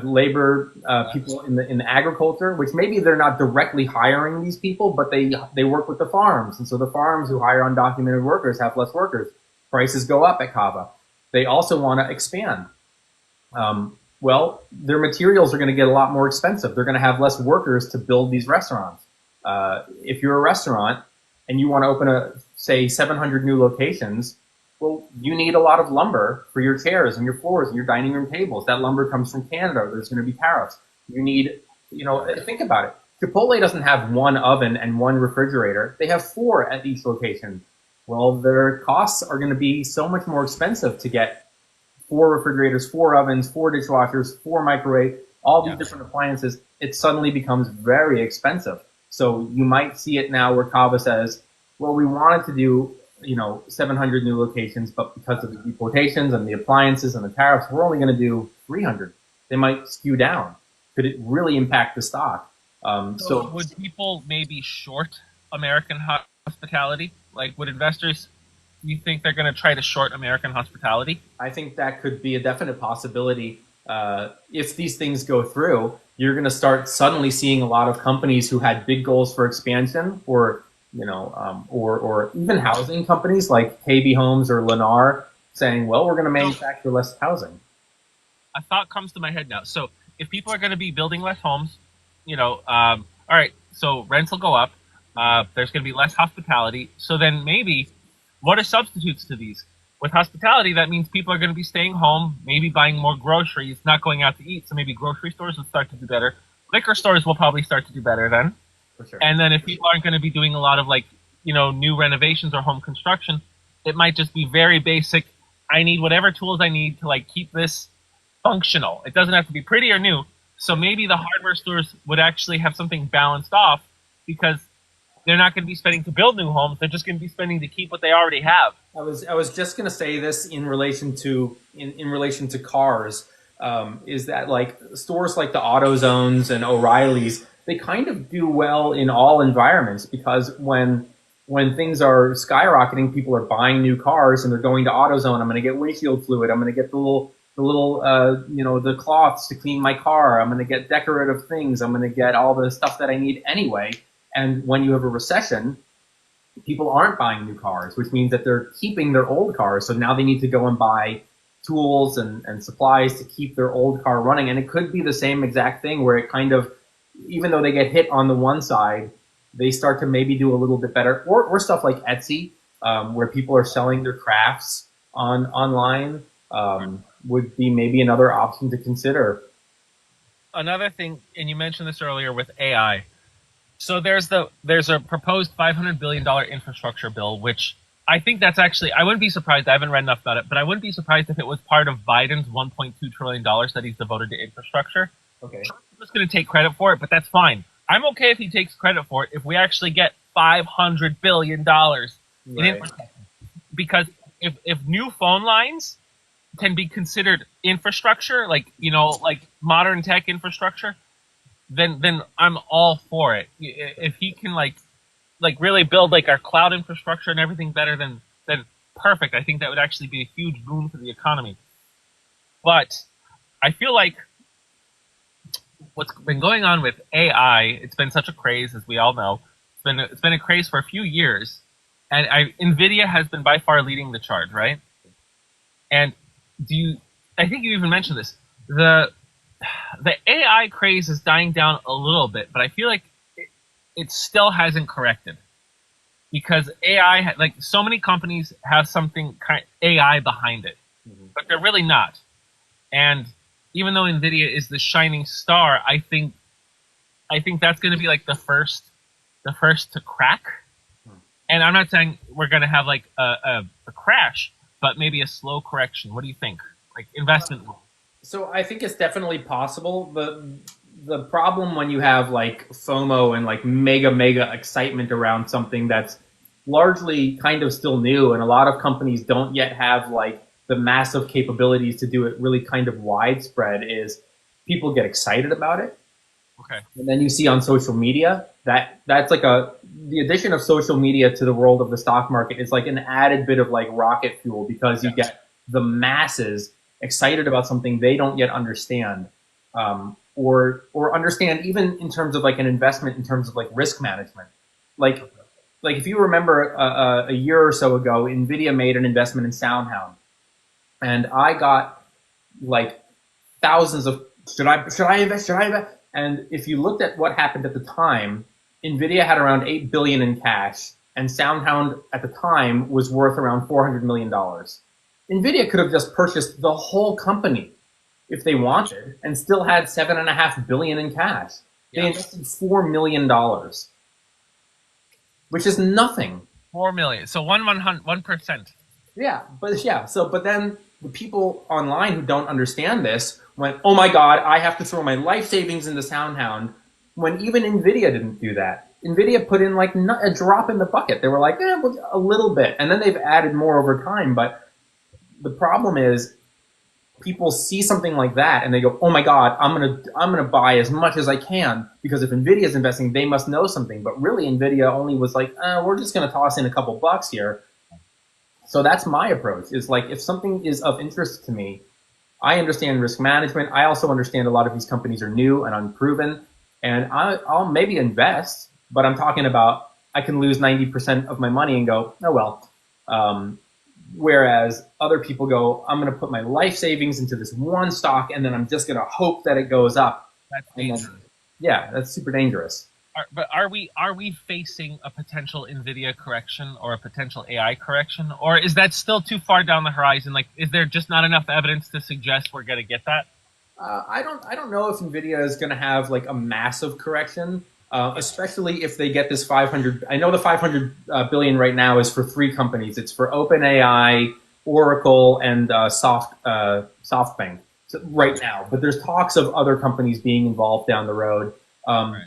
labor people in the agriculture, which maybe they're not directly hiring these people, but they work with the farms, and so the farms who hire undocumented workers have less workers. Prices go up at Kava. They also want to expand. Well, their materials are going to get a lot more expensive. They're going to have less workers to build these restaurants. If you're a restaurant and you want to open say 700 new locations, well, you need a lot of lumber for your chairs and your floors and your dining room tables. That lumber comes from Canada. There's going to be tariffs. You need, think about it. Chipotle doesn't have one oven and one refrigerator. They have 4 at each location. Well, their costs are going to be so much more expensive to get 4 refrigerators, 4 ovens, 4 dishwashers, 4 microwave, all these different appliances. It suddenly becomes very expensive. So you might see it now where Kava says, well, we wanted to do 700 new locations, but because of the deportations and the appliances and the tariffs, we're only going to do 300. They might skew down. Could it really impact the stock? So would people maybe short American hospitality? Like, would investors, you think they're going to try to short American hospitality? I think that could be a definite possibility. If these things go through, you're going to start suddenly seeing a lot of companies who had big goals for expansion, or even housing companies like KB Homes or Lennar saying, well, we're going to manufacture less housing. A thought comes to my head now. So if people are going to be building less homes, all right, so rents will go up. There's going to be less hospitality. So then maybe, what are substitutes to these? With hospitality, that means people are going to be staying home, maybe buying more groceries, not going out to eat. So maybe grocery stores will start to do better. Liquor stores will probably start to do better then. For sure. And then if people aren't going to be doing a lot of new renovations or home construction, it might just be very basic. I need whatever tools I need to keep this functional. It doesn't have to be pretty or new. So maybe the hardware stores would actually have something balanced off because they're not going to be spending to build new homes. They're just going to be spending to keep what they already have. I was just going to say this in relation to cars. Is that stores like the AutoZones and O'Reilly's, they kind of do well in all environments because when things are skyrocketing, people are buying new cars and they're going to AutoZone. I'm going to get windshield fluid. I'm going to get the cloths to clean my car. I'm going to get decorative things. I'm going to get all the stuff that I need anyway. And when you have a recession, people aren't buying new cars, which means that they're keeping their old cars. So now they need to go and buy tools and supplies to keep their old car running. And it could be the same exact thing where it kind of, even though they get hit on the one side, they start to maybe do a little bit better. Or stuff like Etsy, where people are selling their crafts online, would be maybe another option to consider. Another thing, and you mentioned this earlier with AI. So there's a proposed $500 billion infrastructure bill, which I think that's actually, I wouldn't be surprised, I haven't read enough about it, but I wouldn't be surprised if it was part of Biden's $1.2 trillion that he's devoted to infrastructure. Okay. Trump's just going to take credit for it, but that's fine. I'm okay if he takes credit for it if we actually get $500 billion in infrastructure. Because if new phone lines can be considered infrastructure, like modern tech infrastructure, then I'm all for it. If he can really build our cloud infrastructure and everything better, then perfect. I think that would actually be a huge boon for the economy. But I feel like what's been going on with AI, it's been such a craze, as we all know. It's been a craze for a few years, and NVIDIA has been by far leading the charge, right? And I think you even mentioned this. The AI craze is dying down a little bit, but I feel like it still hasn't corrected because AI, so many companies have something AI behind it, but they're really not. And even though NVIDIA is the shining star, I think I think that's going to be like the first to crack. And I'm not saying we're going to have like a crash, but maybe a slow correction. What do you think? Like investment. So I think it's definitely possible. The problem when you have like FOMO and like mega excitement around something that's largely kind of still new, and a lot of companies don't yet have like the massive capabilities to do it really kind of widespread, is people get excited about it. Okay. And then you see on social media that's like the addition of social media to the world of the stock market is like an added bit of like rocket fuel, because you get the masses excited about something they don't yet understand, or understand even in terms of like an investment, in terms of like risk management. Like like if you remember a year or so ago, Nvidia made an investment in SoundHound, and I got like thousands of should I invest? And if you looked at what happened at the time, Nvidia had around 8 billion in cash, and SoundHound at the time was worth around $400 million. Nvidia could have just purchased the whole company if they wanted, and still had 7.5 billion in cash. They invested $4 million, which is nothing. 4 million. So 1%. Yeah, but yeah. So, but then the people online who don't understand this went, "Oh my God, I have to throw my life savings into SoundHound." When even Nvidia didn't do that. Nvidia put in like a drop in the bucket. They were like, well, a little bit, and then they've added more over time. But the problem is, people see something like that and they go, "Oh my God, I'm gonna buy as much as I can, because if Nvidia is investing, they must know something." But really, Nvidia only was like, "We're just gonna toss in a couple bucks here." So that's my approach. Is like, if something is of interest to me, I understand risk management. I also understand a lot of these companies are new and unproven, and I'll maybe invest, but I'm talking about I can lose 90% of my money and go, "Oh well." Whereas other people go, "I'm going to put my life savings into this one stock, and then I'm just going to hope that it goes up." That's And then, dangerous. yeah, that's super dangerous. But are we facing a potential Nvidia correction or a potential AI correction, or is that still too far down the horizon? Like, is there just not enough evidence to suggest we're going to get that? I don't know if Nvidia is going to have like a massive correction, especially if they get this 500. I know the 500 billion right now is for three companies. It's for OpenAI, Oracle, and SoftBank, so right now. But there's talks of other companies being involved down the road. Right.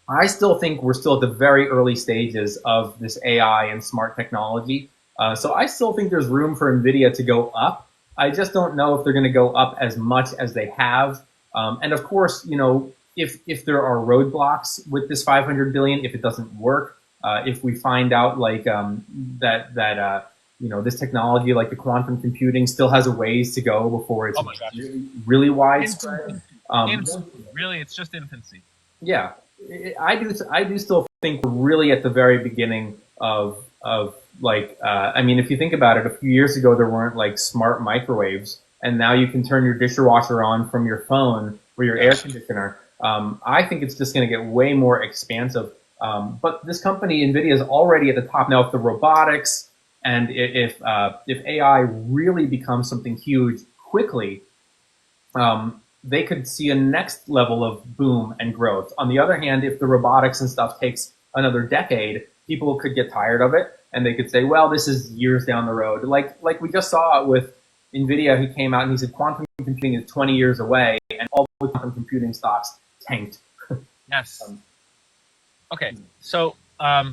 I still think we're still at the very early stages of this AI and smart technology. So I still think there's room for NVIDIA to go up. I just don't know if they're going to go up as much as they have. And of course, if there are roadblocks with this 500 billion, if it doesn't work, if we find out like this technology, like the quantum computing, still has a ways to go before it's really widespread. Infancy. Really, it's just infancy. Yeah, I do still think we're really at the very beginning of like I mean, if you think about it, a few years ago there weren't like smart microwaves, and now you can turn your dishwasher on from your phone or your air conditioner. I think it's just going to get way more expansive. But this company, Nvidia, is already at the top now. If the robotics and if AI really becomes something huge quickly, they could see a next level of boom and growth. On the other hand, if the robotics and stuff takes another decade, people could get tired of it, and they could say, "Well, this is years down the road." Like we just saw with Nvidia, who came out and he said quantum computing is 20 years away, and all the quantum computing stocks tanked. Yes. Okay. So I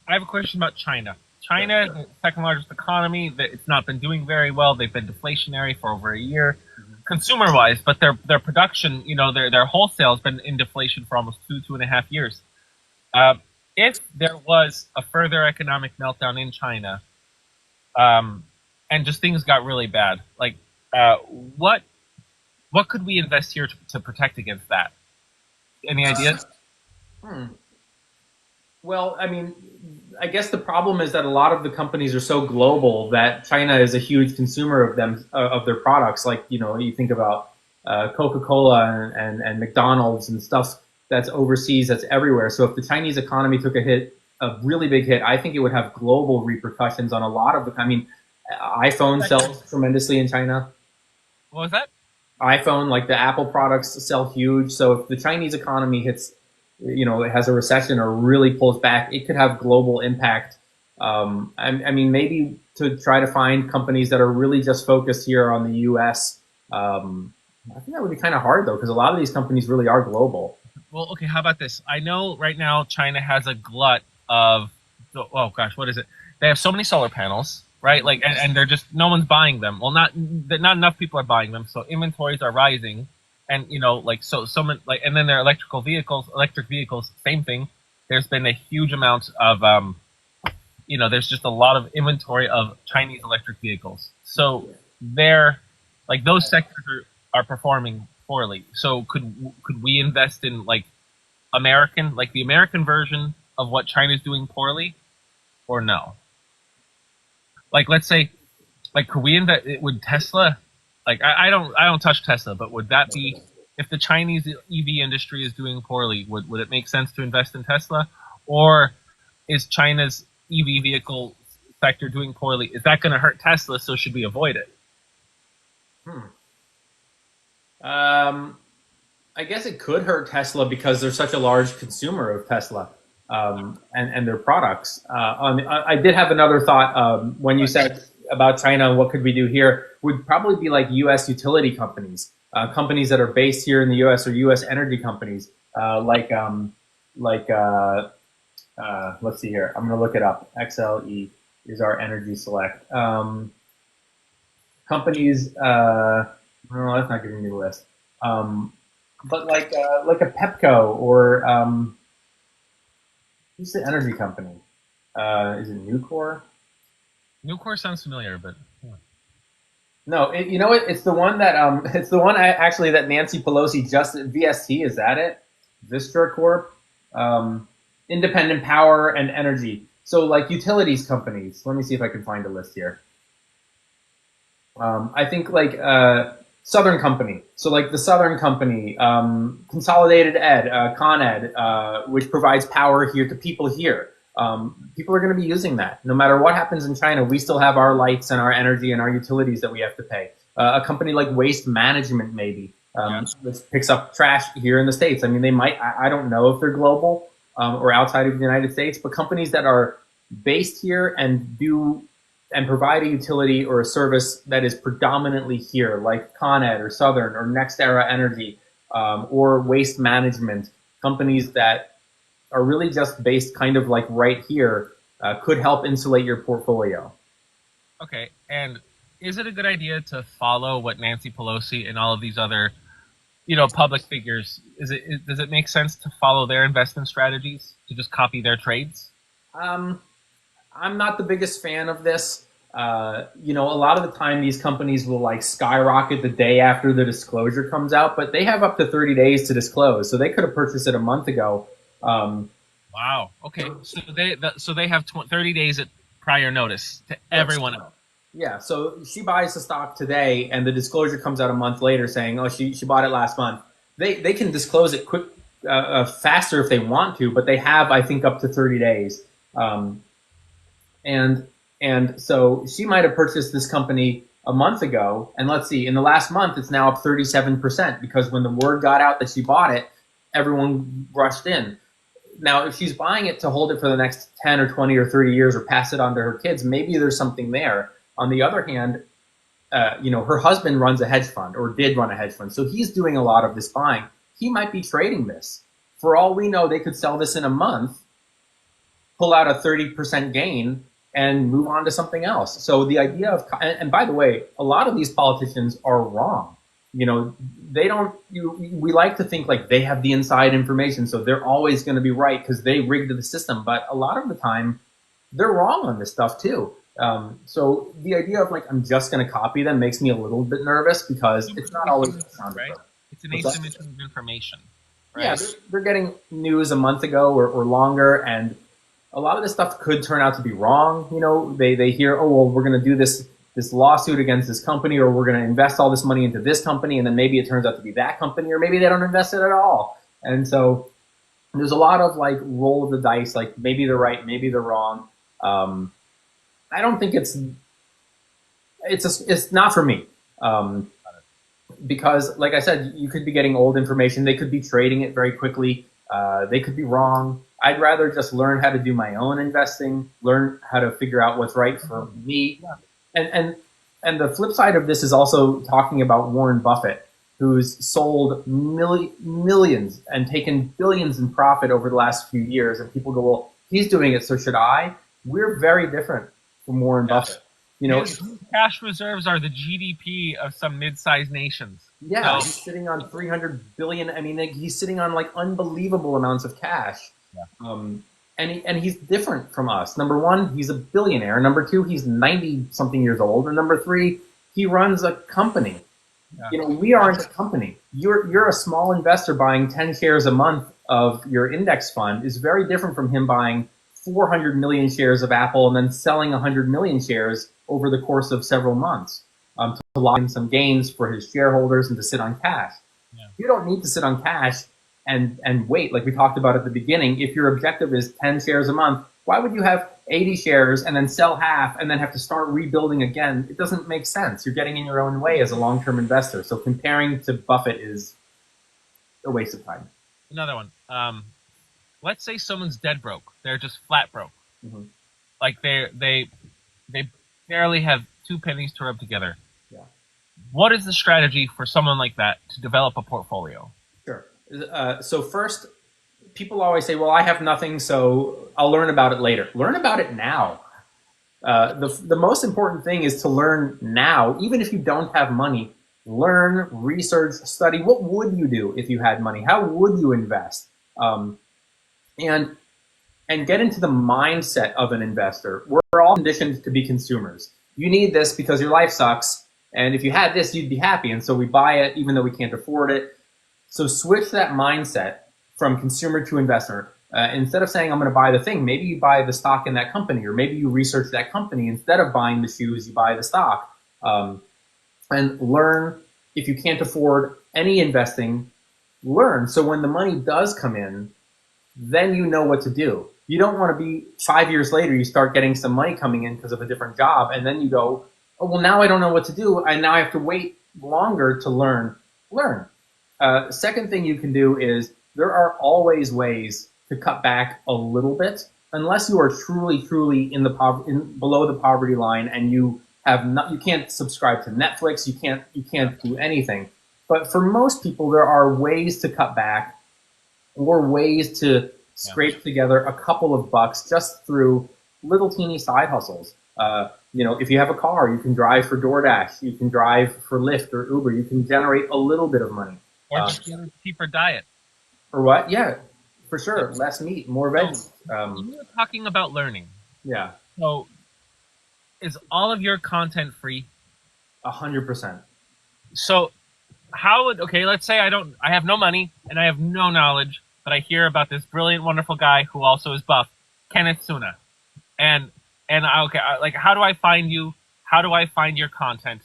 have a question about China. China, the second largest economy, it's not been doing very well. They've been deflationary for over a year, consumer-wise, but their production, their wholesale has been in deflation for almost 2.5 years. If there was a further economic meltdown in China, and just things got really bad, like what could we invest here to protect against that? Any ideas? Well, I mean, I guess the problem is that a lot of the companies are so global that China is a huge consumer of them, of their products. Like, you think about Coca-Cola and McDonald's and stuff that's overseas, that's everywhere. So if the Chinese economy took a really big hit, I think it would have global repercussions on a lot of the. I mean, iPhone sells tremendously in China. What was that? iPhone, like the Apple products, sell huge. So if the Chinese economy hits it has a recession or really pulls back, it could have global impact. I mean, maybe to try to find companies that are really just focused here on the U.S. I think that would be kind of hard though, because a lot of these companies really are global. Well, okay, how about this? I know right now China has a glut of, oh gosh, what is it? They have so many solar panels, right? Like, and they're just, no one's buying them. Well, not enough people are buying them, so inventories are rising, and like like, and then their electric vehicles, same thing. There's been a huge amount of there's just a lot of inventory of Chinese electric vehicles. So they're like those sectors are performing poorly. So could we invest in like the American version of what China's doing poorly, or no? Like let's say could we invest? Would Tesla, like I don't touch Tesla, but would that be, if the Chinese EV industry is doing poorly, would it make sense to invest in Tesla, or is China's EV vehicle sector doing poorly? Is that going to hurt Tesla? So should we avoid it? Hmm. I guess it could hurt Tesla because they're such a large consumer of Tesla, and their products. I did have another thought when you said about China and what could we do here, would probably be like U.S. utility companies, companies that are based here in the U.S. or U.S. energy companies, like let's see here. I'm going to look it up. XLE is our energy select. Companies, no, that's not giving me the list. But like a Pepco or who's the energy company? Is it Nucor? Nucor sounds familiar, but yeah. No, you know what? It's the one that it's the one actually that Nancy Pelosi just VST. Is that it? Vistra Corp, Independent Power and Energy. So like utilities companies. Let me see if I can find a list here. I think like Southern Company. So like the Southern Company, Consolidated Ed, Con Ed, which provides power here to people here. People are going to be using that. No matter what happens in China, we still have our lights and our energy and our utilities that we have to pay. A company like Waste Management, maybe, which picks up trash here in the States. I mean, they might, I don't know if they're global or outside of the United States, but companies that are based here and provide a utility or a service that is predominantly here, like Con Ed or Southern or NextEra Energy, or Waste Management, companies that are really just based kind of like right here, could help insulate your portfolio. Okay, and is it a good idea to follow what Nancy Pelosi and all of these other, public figures? Does it make sense to follow their investment strategies, to just copy their trades? I'm not the biggest fan of this. A lot of the time these companies will like skyrocket the day after the disclosure comes out, but they have up to 30 days to disclose. So they could have purchased it a month ago. Wow. Okay. So they have 30 days at prior notice to everyone else. Yeah. So she buys the stock today, and the disclosure comes out a month later saying, "Oh, she bought it last month." They can disclose it faster if they want to, but they have, I think, up to 30 days. And so she might have purchased this company a month ago, and let's see, in the last month it's now up 37% because when the word got out that she bought it, everyone rushed in. Now, if she's buying it to hold it for the next 10 or 20 or 30 years or pass it on to her kids, maybe there's something there. On the other hand, her husband runs a hedge fund or did run a hedge fund, so he's doing a lot of this buying. He might be trading this. For all we know, they could sell this in a month, pull out a 30% gain, and move on to something else. So the idea of, and by the way, a lot of these politicians are wrong. They don't, we like to think like they have the inside information, so they're always going to be right because they rigged the system. But a lot of the time, they're wrong on this stuff too. So the idea of like, I'm just going to copy them makes me a little bit nervous because it's not always right. It's an asymmetry of information. Right? Yeah, they're getting news a month ago or longer, and a lot of this stuff could turn out to be wrong. They hear, oh, well, we're going to do this lawsuit against this company, or we're going to invest all this money into this company, and then maybe it turns out to be that company, or maybe they don't invest it at all. And so there's a lot of like roll of the dice, like maybe they're right, maybe they're wrong. I don't think it's not for me. Because like I said, you could be getting old information. They could be trading it very quickly. They could be wrong. I'd rather just learn how to do my own investing, learn how to figure out what's right for me. And and and the flip side of this is also talking about Warren Buffett, who's sold millions and taken billions in profit over the last few years. And people go, well, he's doing it, so should I? We're very different from Warren Buffett. You know, His cash reserves are the GDP of some mid-sized nations. yeah, he's sitting on 300 billion. I mean, like, he's sitting on like unbelievable amounts of cash. And he's different from us. Number one, he's a billionaire. Number two, he's 90 something years old. And number three, he runs a company. You know, we aren't a company. You're a small investor buying 10 shares a month of your index fund is very different from him buying 400 million shares of Apple and then selling 100 million shares over the course of several months to lock in some gains for his shareholders and to sit on cash. You don't need to sit on cash and wait, like we talked about at the beginning. If your objective is 10 shares a month, why would you have 80 shares and then sell half and then have to start rebuilding again? It doesn't make sense. You're getting in your own way as a long-term investor. So comparing to Buffett is a waste of time. Another one. Let's say someone's dead broke. They're just flat broke. Like they barely have 2 pennies to rub together. What is the strategy for someone like that to develop a portfolio? Sure. So first, people always say, well, I have nothing, so I'll learn about it later. Learn about it now. The most important thing is to learn now. Even if you don't have money, learn, research, study. What would you do if you had money? How would you invest? And get into the mindset of an investor. We're all conditioned to be consumers. You need this because your life sucks, and if you had this, you'd be happy. And so we buy it even though we can't afford it. So switch that mindset from consumer to investor. Instead of saying, I'm going to buy the thing, maybe you buy the stock in that company, or maybe you research that company. Instead of buying the shoes, you buy the stock. And learn. If you can't afford any investing, learn. So when the money does come in, then you know what to do. You don't want to be 5 years later, you start getting some money coming in because of a different job, and then you go, oh, well, now I don't know what to do, and now I have to wait longer to learn. Learn. Second thing you can do is there are always ways to cut back a little bit, unless you are truly, truly in the below the poverty line, and you can't subscribe to Netflix, you can't do anything. But for most people, there are ways to cut back, or ways to scrape together a couple of bucks just through little teeny side hustles. You know, if you have a car, you can drive for DoorDash, you can drive for Lyft or Uber, you can generate a little bit of money. Or just get a cheaper diet. Or what? Yeah, for sure. Less meat, more veggies. You were talking about learning. Yeah. So, is all of your content free? 100%. So, how would, okay, let's say I have no money and I have no knowledge, but I hear about this brilliant, wonderful guy who also is buff, Kenneth Suna. Like, how do I find you? How do I find your content?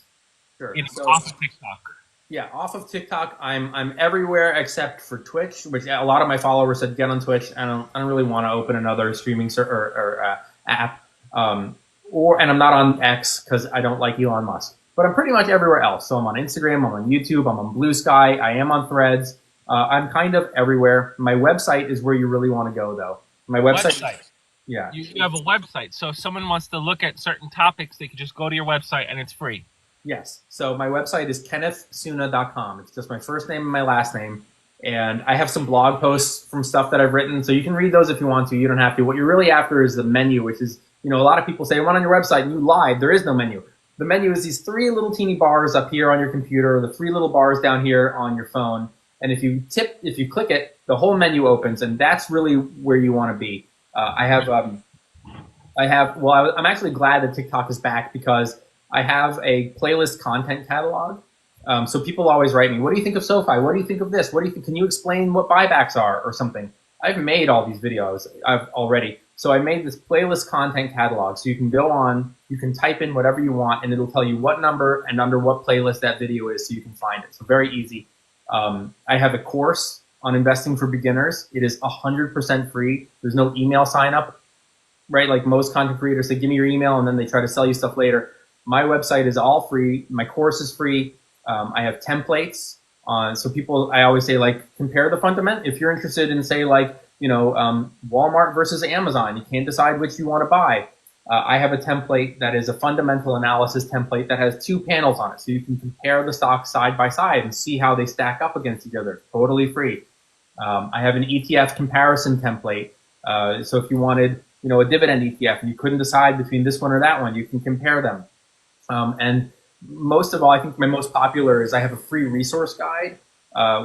Sure. Off of TikTok? Yeah, off of TikTok, I'm everywhere except for Twitch, which a lot of my followers said get on Twitch. I don't really want to open another streaming app, and I'm not on X because I don't like Elon Musk. But I'm pretty much everywhere else. So I'm on Instagram, I'm on YouTube, I'm on Blue Sky, I am on Threads. I'm kind of everywhere. My website is where you really want to go, though. My website. Yeah. You have a website, so if someone wants to look at certain topics, they can just go to your website and it's free. Yes. So my website is kennethsuna.com. It's just my first name and my last name. And I have some blog posts from stuff that I've written, so you can read those if you want to. You don't have to. What you're really after is the menu, which is, you know, a lot of people say, I went on your website and you lied. There is no menu. The menu is these 3 little teeny bars up here on your computer, or the 3 little bars down here on your phone. And if you click it, the whole menu opens, and that's really where you want to be. I'm actually glad that TikTok is back because I have a playlist content catalog. So people always write me, what do you think of SoFi? What do you think of this? Can you explain what buybacks are or something? I've made all these videos already. So I made this playlist content catalog. So you can go on, you can type in whatever you want, and it'll tell you what number and under what playlist that video is, so you can find it. So very easy. I have a course on investing for beginners. It is 100% free. There's no email sign up, right? Like most content creators say, give me your email, and then they try to sell you stuff later. My website is all free. My course is free. I have templates So people, I always say, like, compare the fundament. If you're interested in, say, like, Walmart versus Amazon, you can't decide which you want to buy. I have a template that is a fundamental analysis template that has 2 panels on it. So you can compare the stocks side by side and see how they stack up against each other. Totally free. I have an ETF comparison template. So if you wanted, a dividend ETF and you couldn't decide between this one or that one, you can compare them. And most of all, I think my most popular is I have a free resource guide,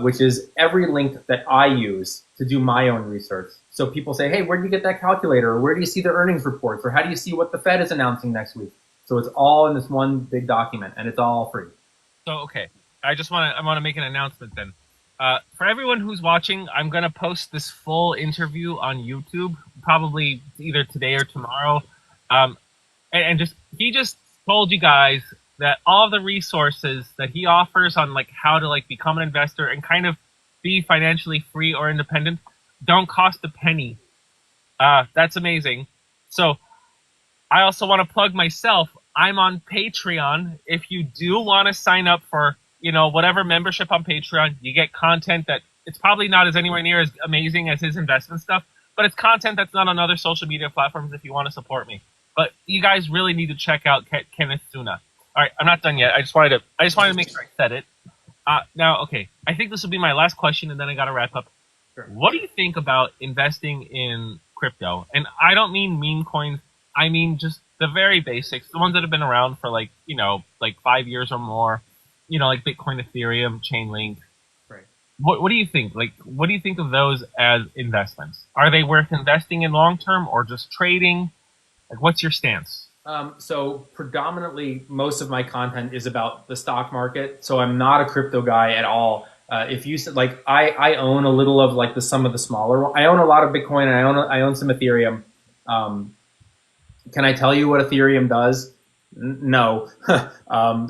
which is every link that I use to do my own research. So people say, hey, where do you get that calculator? Or where do you see the earnings reports? Or how do you see what the Fed is announcing next week? So it's all in this one big document, and it's all free. So okay, I want to make an announcement then. For everyone who's watching, I'm gonna post this full interview on YouTube, probably either today or tomorrow. And just he just told you guys that all the resources that he offers on like how to like become an investor and kind of be financially free or independent don't cost a penny. That's amazing. So I also want to plug myself. I'm on Patreon. If you do want to sign up for, whatever membership on Patreon, you get content that it's probably not as anywhere near as amazing as his investment stuff, but it's content that's not on other social media platforms if you want to support me. But you guys really need to check out Kenneth Suna. All right, I'm not done yet. I just wanted to make sure I said it. Now, okay, I think this will be my last question, and then I got to wrap up. Sure. What do you think about investing in crypto? And I don't mean meme coins. I mean just the very basics, the ones that have been around for like 5 years or more. Like Bitcoin, Ethereum, Chainlink. Right. What do you think? Like, what do you think of those as investments? Are they worth investing in long term or just trading? Like, what's your stance? So predominantly, most of my content is about the stock market. So I'm not a crypto guy at all. If you said like I own a little of like some of the smaller. I own a lot of Bitcoin and I own some Ethereum. Can I tell you what Ethereum does? No.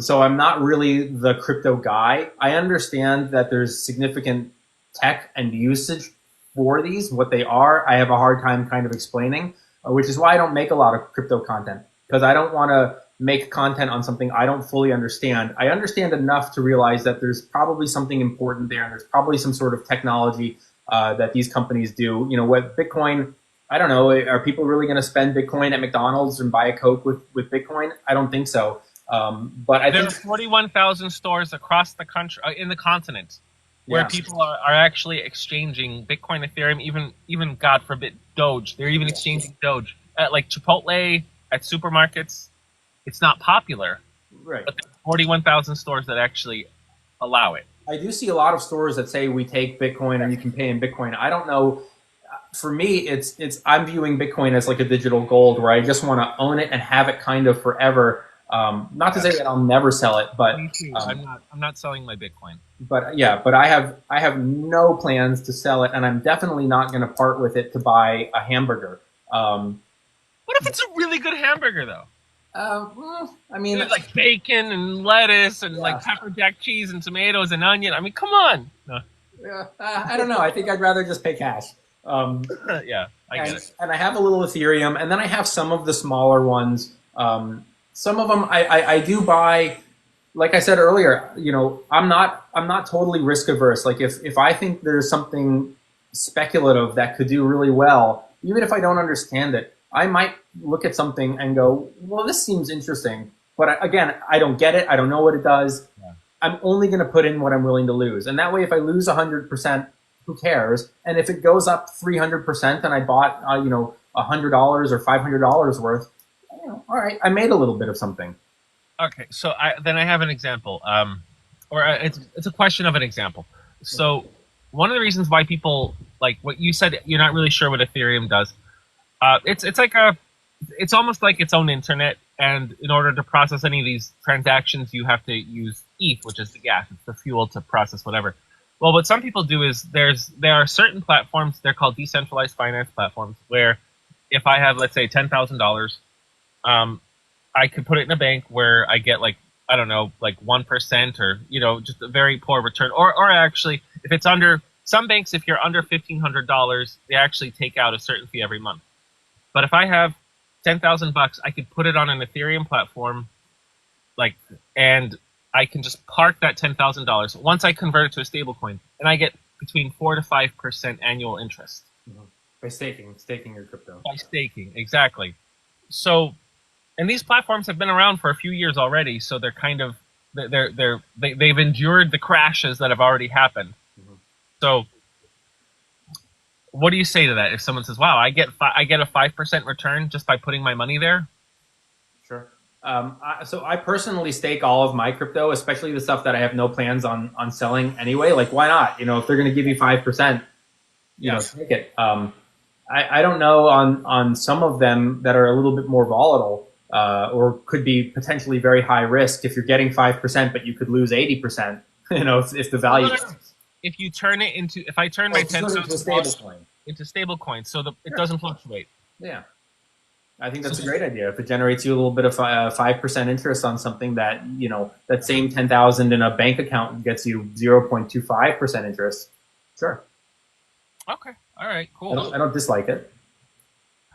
So I'm not really the crypto guy. I understand that there's significant tech and usage for these, what they are. I have a hard time kind of explaining, which is why I don't make a lot of crypto content, because I don't want to make content on something I don't fully understand. I understand enough to realize that there's probably something important there, and there's probably some sort of technology that these companies do. With Bitcoin, I don't know. Are people really going to spend Bitcoin at McDonald's and buy a Coke with Bitcoin? I don't think so. But I There think are 41,000 stores across the country, in the continent, where yeah. people are actually exchanging Bitcoin, Ethereum, even God forbid Doge. They're even exchanging Doge at like Chipotle, at supermarkets. It's not popular, Right. but there's 41,000 stores that actually allow it. I do see a lot of stores that say we take Bitcoin and you can pay in Bitcoin. I don't know. For me, it's I'm viewing Bitcoin as like a digital gold, where I just want to own it and have it kind of forever. Not to say that I'll never sell it, but Me too. I'm not selling my Bitcoin. but I have no plans to sell it, and I'm definitely not going to part with it to buy a hamburger. What if it's a really good hamburger though? I mean, With like bacon and lettuce and Yeah. like pepper jack cheese and tomatoes and onion. I mean, come on. No. I don't know. I think I'd rather just pay cash. Yeah, I get it. And I have a little Ethereum, and then I have some of the smaller ones. Some of them I do buy. Like I said earlier, I'm not totally risk averse. Like if I think there's something speculative that could do really well, even if I don't understand it, I might look at something and go, well, this seems interesting. But again, I don't get it. I don't know what it does. Yeah. I'm only going to put in what I'm willing to lose. And that way, if I lose 100%, who cares? And if it goes up 300% and I bought, $100 or $500 worth, all right, I made a little bit of something. Okay, so I have an example, it's a question of an example. So one of the reasons why people like what you said, you're not really sure what Ethereum does. It's almost like its own internet, and in order to process any of these transactions, you have to use ETH, which is the gas, it's the fuel to process whatever. Well, what some people do is there are certain platforms, they're called decentralized finance platforms, where if I have, let's say, $10,000, I could put it in a bank where I get like, I don't know, like 1% or, just a very poor return. Or actually, if it's under, some banks, if you're under $1,500, they actually take out a certain fee every month. But if I have $10,000, I could put it on an Ethereum platform, and I can just park that $10,000 once I convert it to a stable coin, and I get between 4 to 5% annual interest Mhm. By staking your crypto. by staking. Exactly. So, and these platforms have been around for a few years already, so they're kind of they've endured the crashes that have already happened. Mhm. So, what do you say to that? If someone says, "Wow, I get a 5% return just by putting my money there," Sure. So I personally stake all of my crypto, especially the stuff that I have no plans on selling anyway. Like, why not? If they're going to give you 5%, yes, take it. I don't know on some of them that are a little bit more volatile, or could be potentially very high risk. If you're getting 5%, but you could lose 80%, if the well, value. no, no, no. If you turn it into, if I turn Oh, my just turn it into a 10,000 stable coin. into stable coins, so it Sure. doesn't fluctuate. Yeah. I think So that's a great idea. If it generates you a little bit of 5% interest on something that that same 10,000 in a bank account gets you 0.25% interest, sure. okay, all right, I cool. don't dislike it.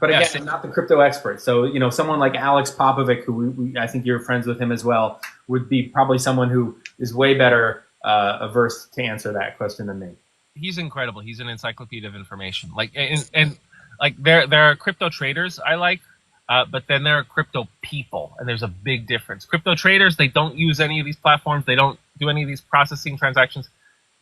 But again, Yes, I'm not the crypto expert. So someone like Alex Popovic, who I think you're friends with him as well, would be probably someone who is way better averse to answer that question than me. he's incredible. He's an encyclopedia of information. Like and like there are crypto traders I like, but then there are crypto people, and there's a big difference. Crypto traders, they don't use any of these platforms. They don't do any of these processing transactions.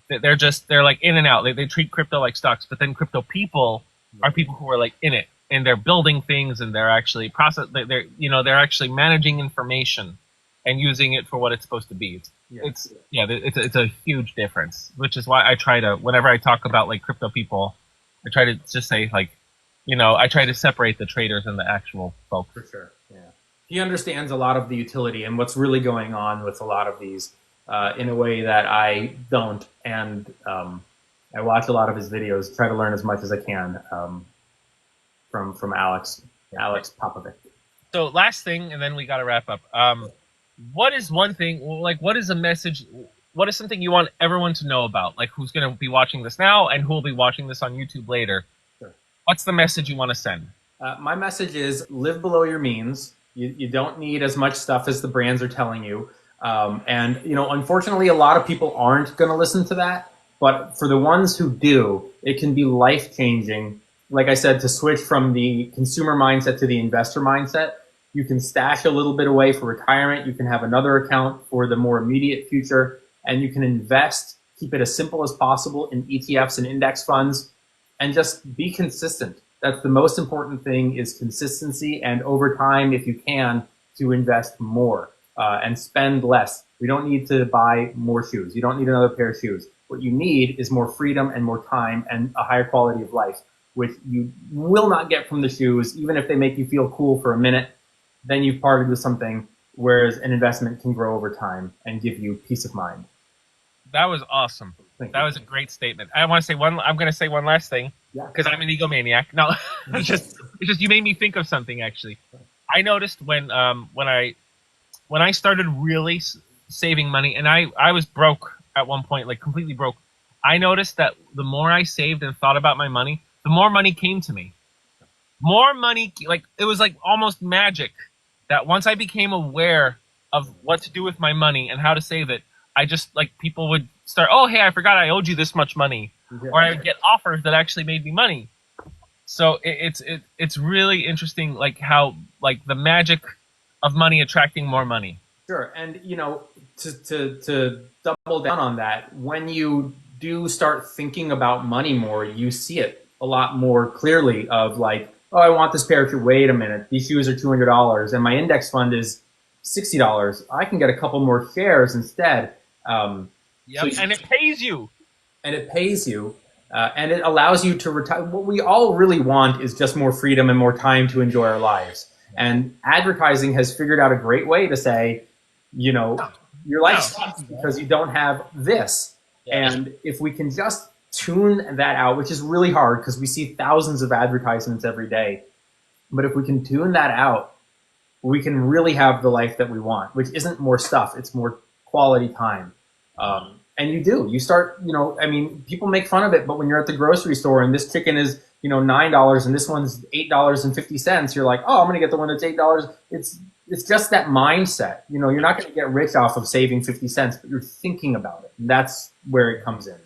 They're like in and out. They treat crypto like stocks. But then crypto people are people who are like in it, and they're building things, and they're actually they're actually managing information and using it for what it's supposed to be. It's a huge difference, which is why I try to, whenever I talk about like crypto people, I try to just say like, I try to separate the traders and the actual folks. For sure. Yeah. He understands a lot of the utility and what's really going on with a lot of these in a way that I don't. And I watch a lot of his videos, try to learn as much as I can from Alex Popovic. So last thing, and then we got to wrap up. What is one thing, like, what is a message, what is something you want everyone to know about? Like, who's going to be watching this now and who will be watching this on YouTube later? Sure. What's the message you want to send? My message is live below your means. You don't need as much stuff as the brands are telling you. And, unfortunately, a lot of people aren't going to listen to that. But for the ones who do, it can be life-changing. Like I said, to switch from the consumer mindset to the investor mindset. You can stash a little bit away for retirement. You can have another account for the more immediate future. And you can invest, keep it as simple as possible in ETFs and index funds, and just be consistent. That's the most important thing, is consistency, and over time, if you can, to invest more and spend less. We don't need to buy more shoes. You don't need another pair of shoes. What you need is more freedom and more time and a higher quality of life, which you will not get from the shoes, even if they make you feel cool for a minute. Then you've parted with something, whereas an investment can grow over time and give you peace of mind. That was awesome. That was a great statement. I'm going to say one last thing, because I'm an egomaniac. No, it's just you made me think of something, actually. I noticed when I started really saving money, and I was broke at one point, like completely broke. I noticed that the more I saved and thought about my money, the more money came to me. More money, like it was like almost magic. That once I became aware of what to do with my money and how to save it, I just, like, people would start, oh, hey, I forgot I owed you this much money. Or I would get offers that actually made me money. So it's really interesting, like, how, like, the magic of money attracting more money. Sure. And, to double down on that, when you do start thinking about money more, you see it a lot more clearly of like, oh, I want this pair of shoes. Wait a minute. These shoes are $200 and my index fund is $60. I can get a couple more shares instead. And it pays you. And it pays you. And it allows you to retire. What we all really want is just more freedom and more time to enjoy our lives. And advertising has figured out a great way to say, your life sucks because you don't have this. And if we can just tune that out, which is really hard because we see thousands of advertisements every day. But if we can tune that out, we can really have the life that we want, which isn't more stuff. It's more quality time. And you start, people make fun of it, but when you're at the grocery store and this chicken is, $9 and this one's $8.50, you're like, oh, I'm going to get the one that's $8. it's just that mindset. You know, you're not going to get rich off of saving 50 cents, but you're thinking about it. And that's where it comes in.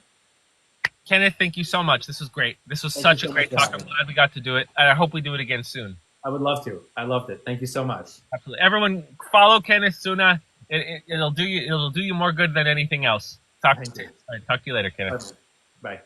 Kenneth, thank you so much. This was great. This was Thank you such a so much great for talk. I'm having me. glad we got to do it. And I hope we do it again soon. I would love to. I loved it. Thank you so much. Absolutely. Everyone follow Kenneth Suna. It'll do you more good than anything else. Thank you. Talk to you later, Kenneth. Perfect. Bye.